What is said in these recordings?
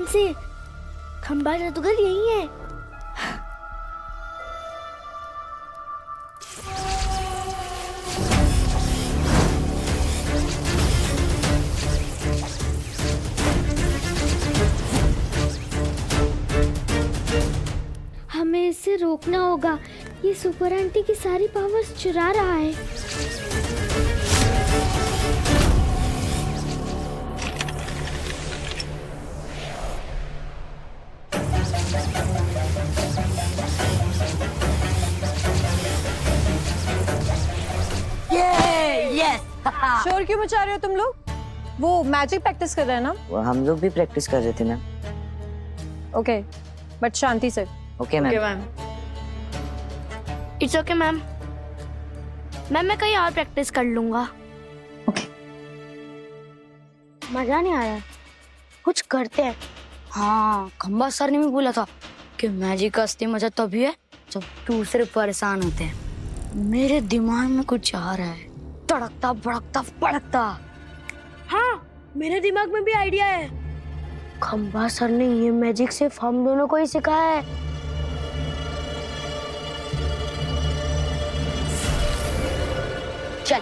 ध्यान से, खंबा जादूगर यही है। हमें इसे रोकना होगा। ये सुपर आंटी की सारी पावर्स चुरा रहा है। यस। शोर क्यों मचा रहे हो तुम लोग? वो मैजिक प्रैक्टिस कर रहे हैं ना? हम लोग भी प्रैक्टिस कर रहे थे मैम। ओके, बट शांति से। Okay ma'am. It's okay ma'am. मैं कहीं और प्रैक्टिस कर लूंगा। ओके। मजा नहीं आया, कुछ करते हैं। हाँ, खंबा सर ने भी बोला था कि मैजिक का असली मजा तभी है जब दूसरे परेशान होते हैं। मेरे दिमाग में कुछ आ रहा है, तड़कता भड़कता फड़कता। हाँ, मेरे दिमाग में भी आइडिया है। खंबा सर ने ये मैजिक सिर्फ हम दोनों को ही सिखाया है। चल।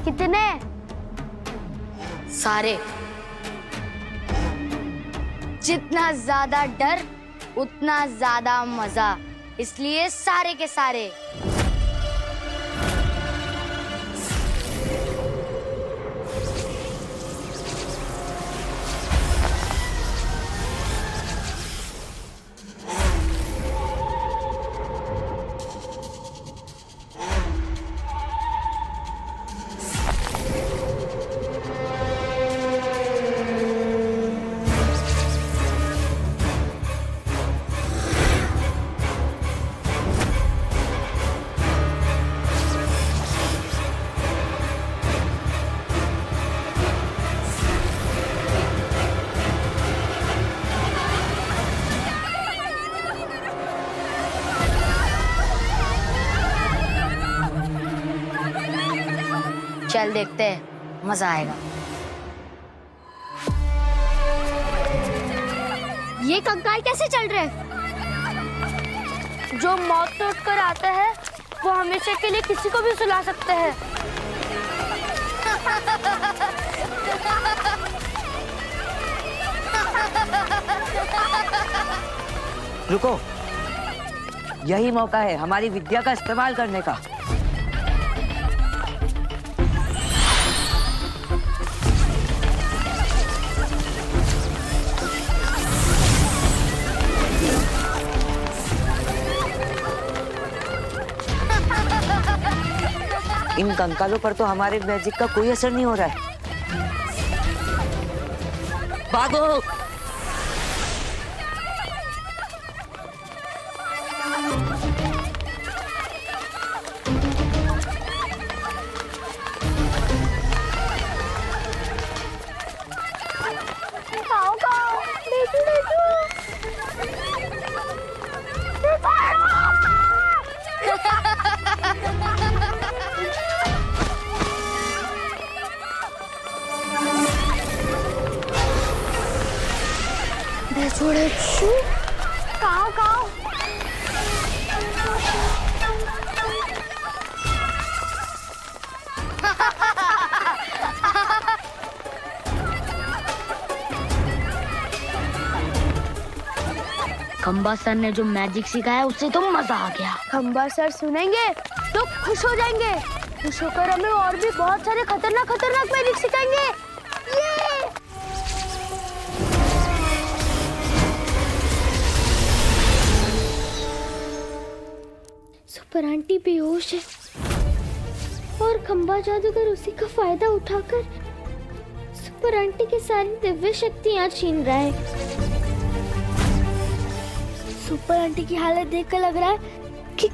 कितने? सारे। जितना ज्यादा डर उतना ज्यादा मजा, इसलिए सारे के सारे। चल देखते हैं, मजा आएगा। ये कंकाल कैसे चल रहे? जो मौत तोड़ कर आता है वो हमेशा के लिए किसी को भी सुला सकते हैं। रुको, यही मौका है हमारी विद्या का इस्तेमाल करने का। इन कंकालों पर तो हमारे मैजिक का कोई असर नहीं हो रहा है। भागो! छोड़े छू, काओ काओ। खंबा सर ने जो मैजिक सिखाया उससे तो मजा आ गया। खंबा सर सुनेंगे तो खुश हो जाएंगे। खुश होकर हमें और भी बहुत सारे खतरनाक खतरनाक मैजिक सिखाएंगे। ये सुपर आंटी बेहोश है और खंबा जादूगर उसी का फायदा उठाकर सुपर आंटी की सारी दिव्य शक्तियां छीन रहा है। सुपर आंटी की हालत देखकर लग रहा है कि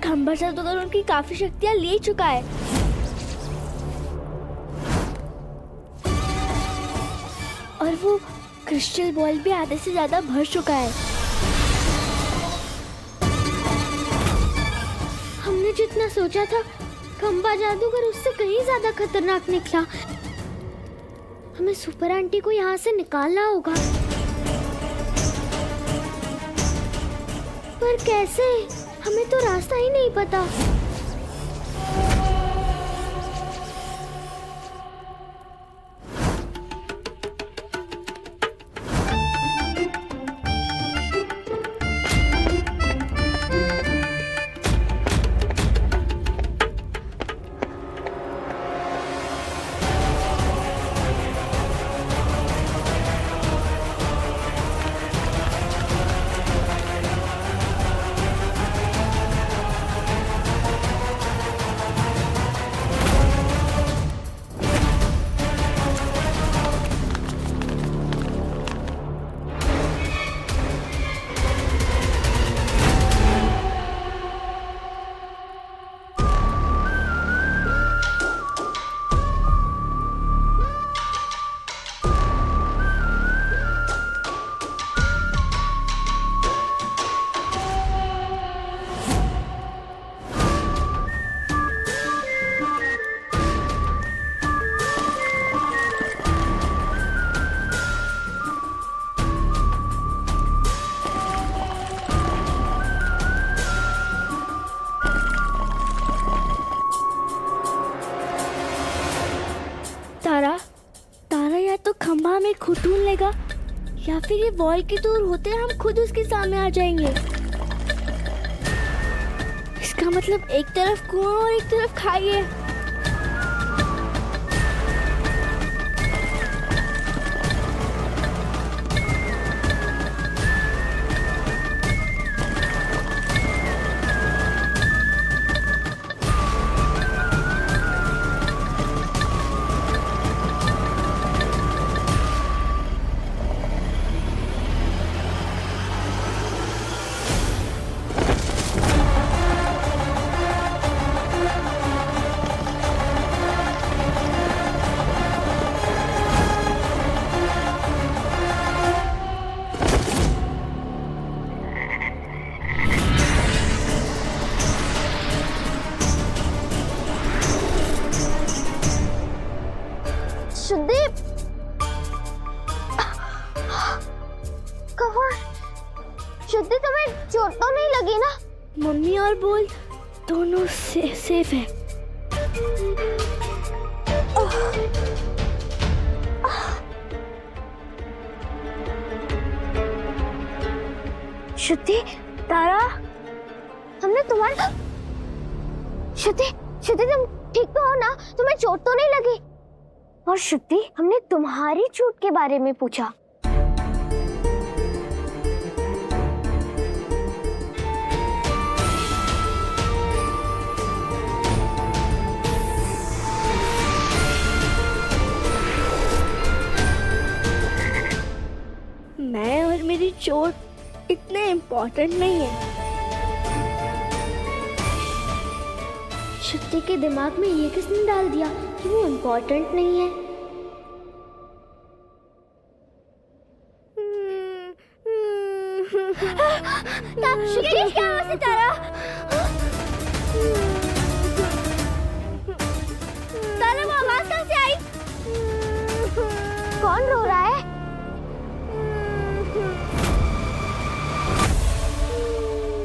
खंबा जादूगर उनकी काफी शक्तियां ले चुका है। और वो क्रिस्टल बॉल भी आधे से ज्यादा भर चुका है। जितना सोचा था खंबा जादूगर उससे कहीं ज्यादा खतरनाक निकला। हमें सुपर आंटी को यहाँ से निकालना होगा, पर कैसे? हमें तो रास्ता ही नहीं पता। तारा या तो खंभा में खुद ढूंढ लेगा या फिर ये वॉल की दूर होते हम खुद उसके सामने आ जाएंगे। इसका मतलब एक तरफ कुआं और एक तरफ खाई है। शुद्धि तुम्हें चोट तो नहीं लगी ना? मम्मी और बोल दोनों सेफ है। शुद्धि, तारा, हमने तुम्हारा शुद्धि तुम ठीक तो हो ना? तुम्हें चोट तो नहीं लगी? और शुद्धि, हमने तुम्हारी चोट के बारे में पूछा। मैं और मेरी चोट इतने इम्पोर्टेंट नहीं है। शुद्धि के दिमाग में ये किसने डाल दिया कि वो इम्पोर्टेंट नहीं है? शुद्धि, क्या हुआ सितारा? तारा, वो आवाज कहाँ से आई? कौन रो रहा है?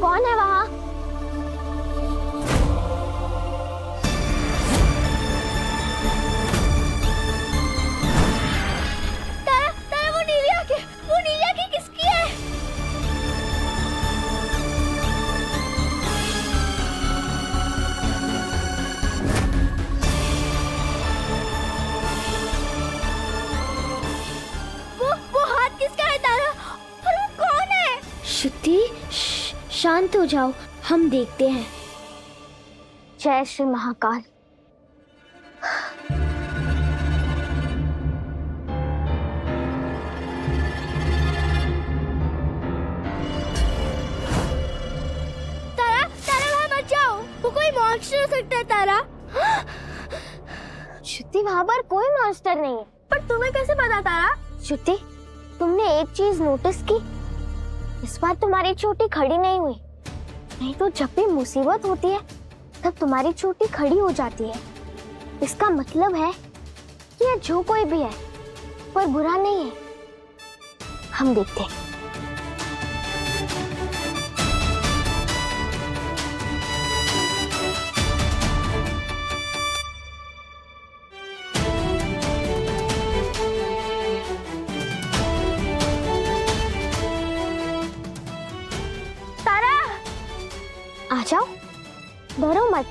कौन है वहाँ? तारा, वो नीली आंखें किसकी है? वो हाथ किसका है तारा? और वो कौन है? शुद्धि, शांत हो जाओ, हम देखते हैं। जय श्री महाकाल। तारा वहां मत जाओ, वो कोई मॉन्स्टर हो सकता है। तारा, शुद्धि, वहां पर कोई मॉन्स्टर नहीं है। पर तुम्हें कैसे पता तारा? शुद्धि, तुमने एक चीज नोटिस की? इस बार तुम्हारी चोटी खड़ी नहीं हुई। नहीं तो जब भी मुसीबत होती है तब तुम्हारी चोटी खड़ी हो जाती है। इसका मतलब है कि ये जो कोई भी है कोई बुरा नहीं है। हम देखते हैं। तारा, आ जाओ, डरो मत।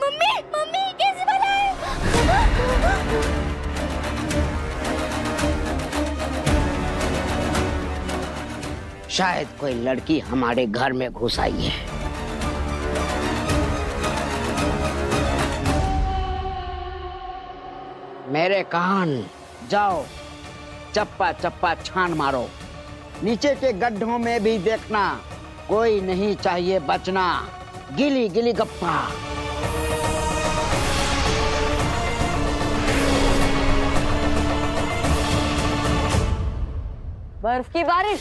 मम्मी, मम्मी कैसे बनाए? शायद कोई लड़की हमारे घर में घुस आई है। मेरे कान, जाओ चप्पा चप्पा छान मारो, नीचे के गड्ढों में भी देखना, कोई नहीं चाहिए बचना। गिली गिली गप्पा। बर्फ की बारिश।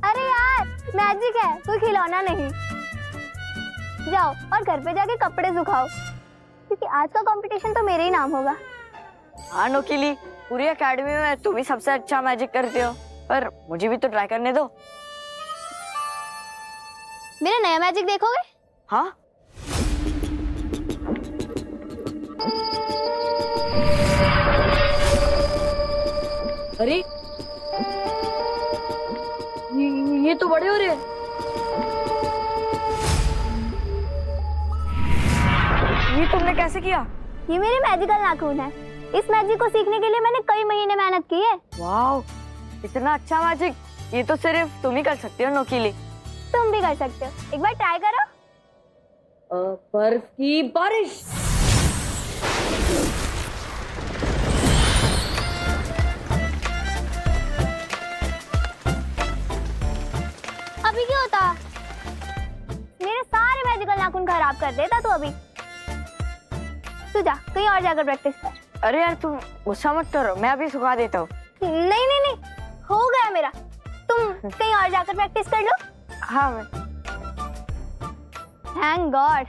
अरे यार, मैजिक है, कोई खिलौना नहीं। जाओ और घर पे जाके कपड़े सुखाओ, क्योंकि आज का कंपटीशन तो मेरे ही नाम होगा। हाँ नोकीली, पूरी एकेडमी में तुम ही सबसे अच्छा मैजिक करती हो, पर मुझे भी तो ट्राई करने दो। मेरा नया मैजिक देखोगे? हाँ अरे ये तो बड़े हो रहे हैं। ये तुमने कैसे किया? ये मेरे मैजिकल नाखून है। इस मैजिक को सीखने के लिए मैंने कई महीने मेहनत की है। वाह, इतना अच्छा मैजिक, ये तो सिर्फ तुम ही कर सकती हो नोकीली। तुम भी कर सकते हो, एक बार ट्राई करो। बर्फ की बारिश। अभी क्या होता? मेरे सारे मैजिकल नाखून खराब कर देता तू अभी। तू जा कहीं और जाकर प्रैक्टिस कर। अरे यार तुम गुस्सा मत करो, मैं अभी सुखा देता हूँ। नहीं नहीं नहीं, हो गया मेरा। तुम कहीं और जाकर प्रैक्टिस कर लो। हाँ मैं थैंक गॉड।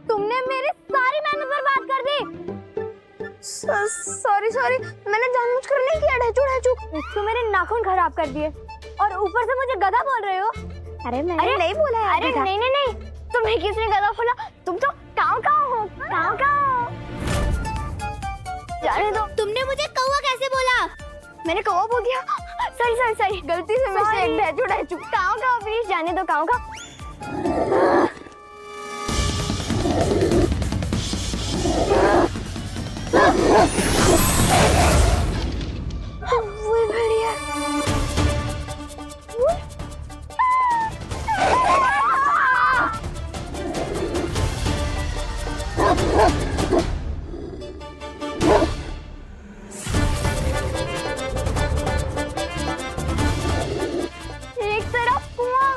तुमने मेरी सारी मेहनत बर्बाद कर दी। सॉरी सॉरी, मैंने जानबूझकर नहीं किया। ढेचू तो मेरे नाखून खराब कर दिए और ऊपर से मुझे गधा बोल रहे हो। अरे मैंने नहीं बोला है। अरे नहीं नहीं नहीं, तुम्हें किसने गधा बोला? तुम तो काऊ काऊ हो, काऊ काऊ। जाने दो। तुमने मुझे कौवा कैसे बोला? मैंने कौवा बोल दिया। सॉरी सॉरी सॉरी, गलती से मिस्टेक। ढेचू काऊ काऊ, प्लीज जाने दो काऊ काऊ। वो बढ़िया। एक तरफ कुआं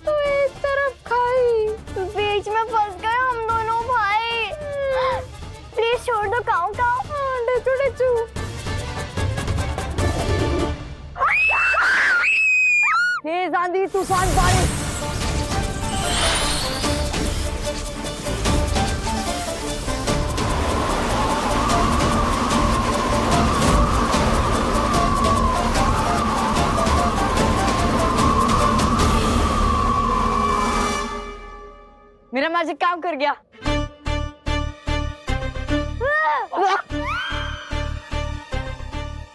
तो एक तरफ खाई, बीच में फंस गए हम दोनों भाई। प्लीज छोड़ दो काऊ काऊ। डेचू डेचू। तेज आंधी तूफान बारिश। मैजिक काम कर गया।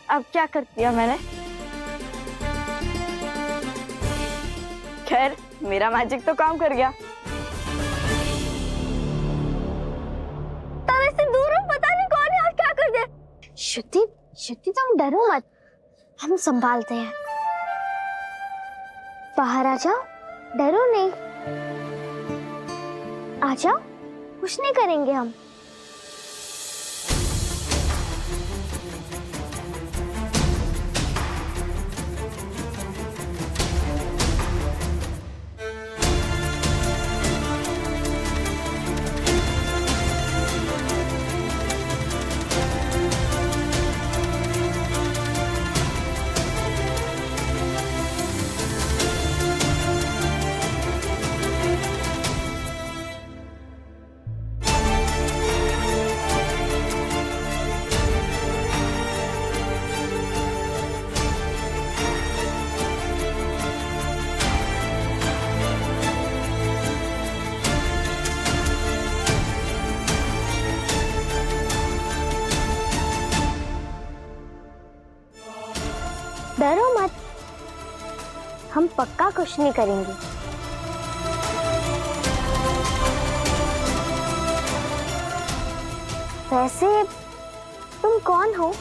अब क्या कर दिया मैंने? खैर, मेरा मैजिक तो काम कर गया। तब इससे दूर हो, पता नहीं कौन है और क्या कर दे। श्रुति, श्रुति तुम डरो मत, हम संभालते हैं। बाहर आ जाओ, डरो नहीं। आ जाओ, कुछ नहीं करेंगे हम। डरो मत, हम पक्का कुछ नहीं करेंगे। वैसे तुम कौन हो?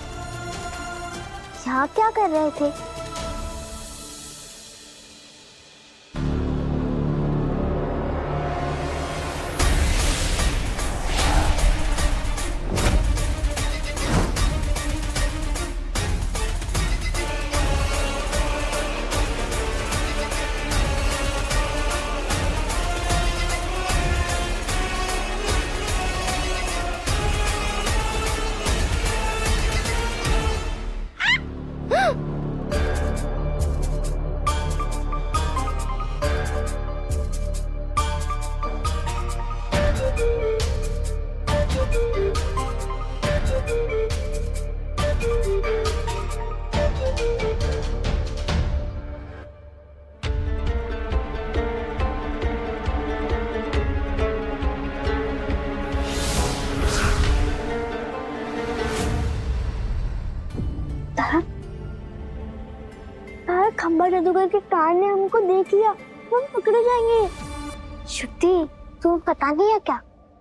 यहाँ क्या कर रहे थे? खंबा जादूगर के कार ने हमको देख लिया, हम पकड़े जाएंगे। श्रुति, तुम्हें पता नहीं है क्या?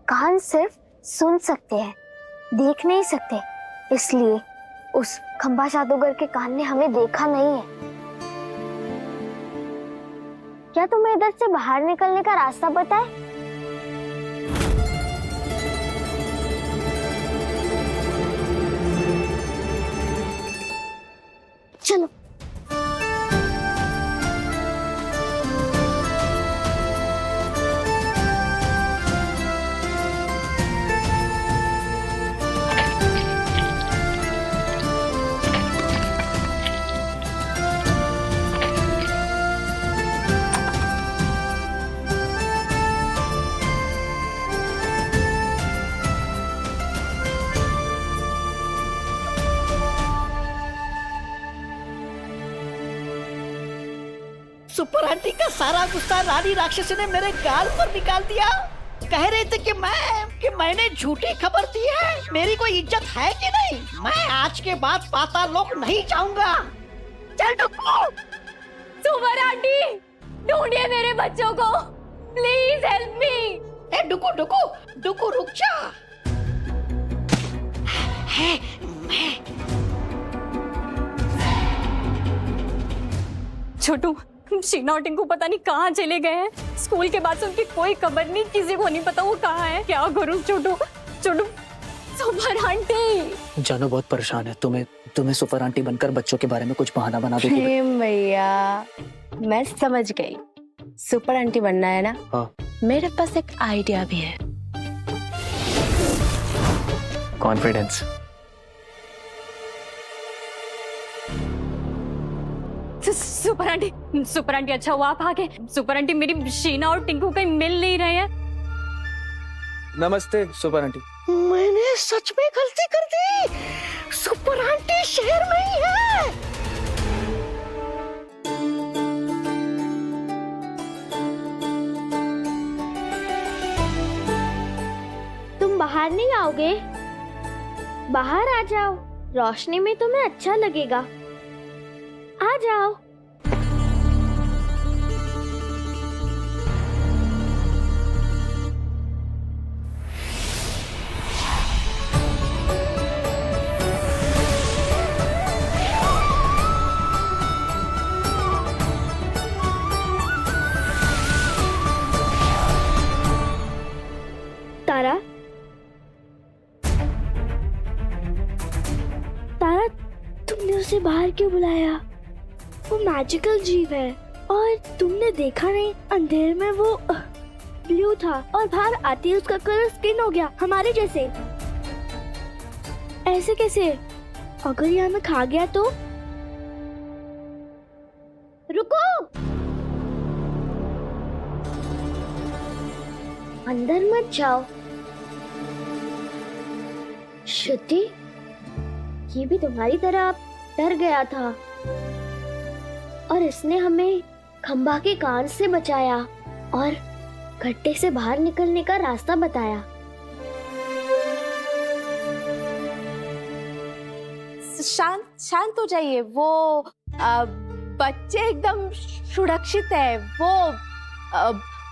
कान सिर्फ सुन सकते हैं, देख नहीं सकते, इसलिए उस खंबा जादूगर के कान ने हमें देखा नहीं है। क्या तुम्हें इधर से बाहर निकलने का रास्ता पता है? चलो। सुपर आंटी का सारा गुस्सा रानी राक्षसी ने मेरे गाल पर निकाल दिया। कह रहे थे कि मैंने झूठी खबर दी है, मेरी कोई इज्जत है कि नहीं। मैं आज के बाद पाताल लोक नहीं जाऊंगा। चल डुक्कू। सुपर आंटी, ढूंढिए मेरे बच्चों को, प्लीज हेल्प मी। ए डुक्कू डुक्कू डुक्कू रुक जा। है मैं छोटू, शीना और टिंकू पता नहीं कहाँ चले गए हैं। स्कूल के बाद से उनकी कोई खबर नहीं, किसी को नहीं पता वो कहाँ है। क्या करूं छोटू? छोटू, सुपर आंटी। जानो बहुत परेशान है। तुम्हें सुपर आंटी बनकर बच्चों के बारे में कुछ बहाना बना देगी। प्रेम भैया, मैं समझ गई, सुपर आंटी बनना है ना? हाँ। मेरे पास एक आइडिया भी है। कॉन्फिडेंस। सुपर आंटी अच्छा हुआ आप आ गए। सुपर आंटी, मेरी शीना और टिंकू कहीं मिल नहीं रहे हैं। नमस्ते सुपर आंटी। मैंने सच में गलती कर दी। सुपर आंटी शहर में ही है। बाहर नहीं आओगे? बाहर आ जाओ, रोशनी में तुम्हें अच्छा लगेगा। आ जाओ। तारा, तारा, तुमने उसे बाहर क्यों बुलाया? वो मैजिकल जीव है और तुमने देखा नहीं, अंधेरे में वो ब्लू था और बाहर आते ही उसका कलर स्किन हो गया हमारे जैसे। ऐसे कैसे? अगर ये हमें खा गया तो? रुको, अंदर मत जाओ। श्रुति, ये भी तुम्हारी तरह डर गया था और इसने हमें खंबा के कान से बचाया और गड्ढे से बाहर निकलने का रास्ता बताया। शांत हो जाइए। वो बच्चे एकदम सुरक्षित है। वो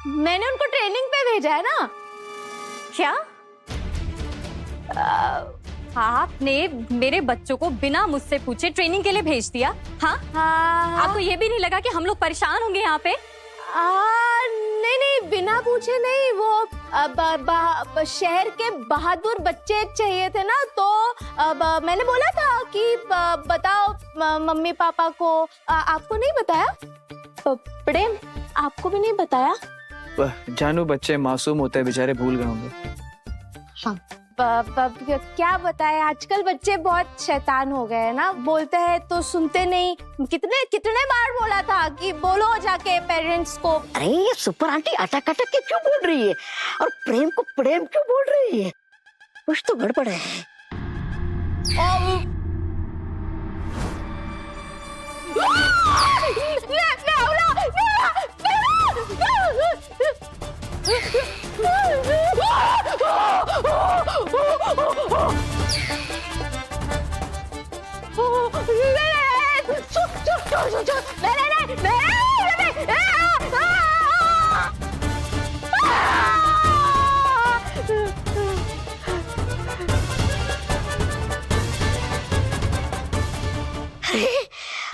मैंने उनको ट्रेनिंग पे भेजा है ना। क्या आपने मेरे बच्चों को बिना मुझसे पूछे ट्रेनिंग के लिए भेज दिया? हाँ, आपको ये भी नहीं लगा कि हम लोग परेशान होंगे यहाँ पे? नहीं, बिना पूछे नहीं। वो शहर के बहादुर बच्चे चाहिए थे ना, तो मैंने बोला था कि बताओ मम्मी पापा को। आपको नहीं बताया? प्रेम, आपको भी नहीं बताया? जानू, बच्चे मासूम होते हैं, बेचारे भूल गए होंगे। हाँ, क्या बताए, आजकल बच्चे बहुत शैतान हो गए हैं ना। बोलते हैं तो सुनते नहीं। कितने बार बोला था कि बोलो जाके पेरेंट्स को। अरे ये सुपर आंटी अटक अटक के क्यों बोल रही है और प्रेम को प्रेम क्यों बोल रही है? कुछ तो गड़बड़ है।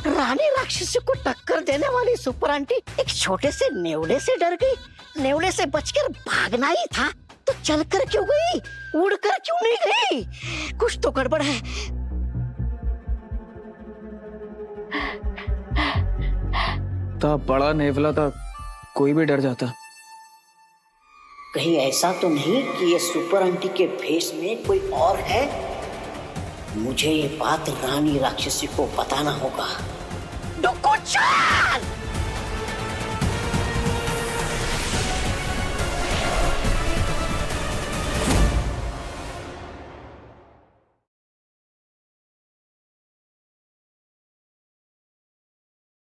रानी राक्षसी को टक्कर देने वाली सुपर आंटी एक छोटे से नेवले से डर गई। नेवले से बचकर भागना ही था तो चलकर क्यों गई, उड़कर क्यों नहीं गई? कुछ तो गड़बड़ है। था बड़ा नेवला था, कोई भी डर जाता। कहीं ऐसा तो नहीं कि ये सुपर आंटी के भेष में कोई और है? मुझे ये बात रानी राक्षसी को बताना होगा। डुक्कू चाल!